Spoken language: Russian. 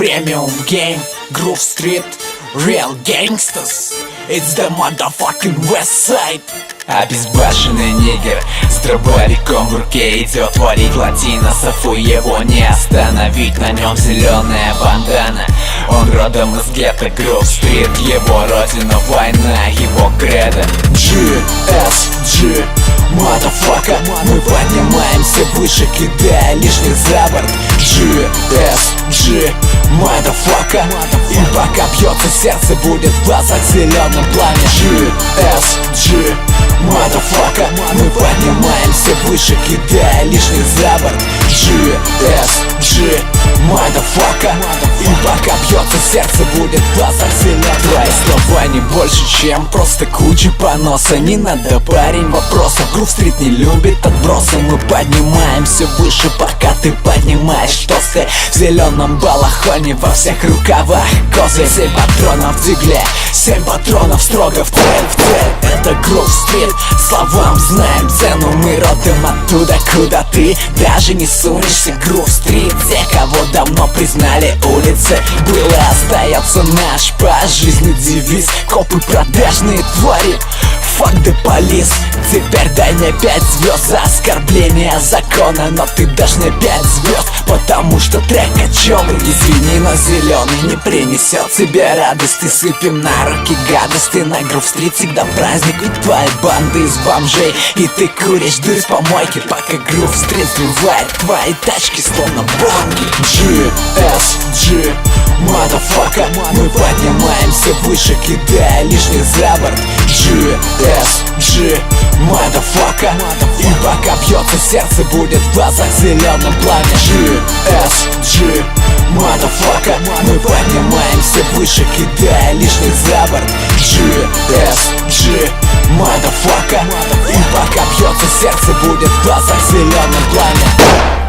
Premium game, Groove Street, real gangsters. It's the motherfucking West Side. Обезбашенный нигер с дробовиком в руке идет варить латиносов, и его не остановить. На нем зеленая бандана, он родом из гетто. Groove Street, его родина, война, его кредо. GSG, motherfucker, мы поднимаемся выше, кидая лишних за борт. GSG, motherfucker, и пока бьется сердце, будет в глазах зеленым пламя. GSG, motherfucker, мы поднимаемся выше, кидая лишних за борт. GSG, motherfucker, и пока бьется сердце, будет в глазах зеленым. Твои слова не больше, чем просто куча поноса. Не надо, парень, вопросов. Groove Street не любит отбросы. Мы поднимаемся выше, пока ты поднимаешь тосты. В зеленом балахоне, во всех рукавах козы. 7 патронов в дигле, 7 патронов строго в цель. Это Groove Street, словам знаем цену. Мы родом оттуда, куда ты даже не сунешься. Groove Street, те, кого давно признали улицы. Было, остается наш по жизни девиз. Копы продажные твари, fuck the police. Теперь дай мне 5 звезд за оскорбление закона. Но ты дашь мне 5 звезд, потому что трек кочевый. Извини, но зеленый не принесет тебе радости. Сыпем на руки гадости. На Groove Street всегда праздник, ведь твои банды из бомжей. И ты куришь дырь с помойки, пока Groove Street сбивает твои тачки словно бомби. GSG, motherfucker, мы поднимаемся выше, кидая лишних за борт. GSG, motherfucker, и пока бьется сердце, будет в глазах зеленым пламя. GSG, motherfucker, мы поднимаемся выше, кидая лишних за борт. GSG, motherfucker, и пока бьется сердце, будет в глазах зеленым пламя.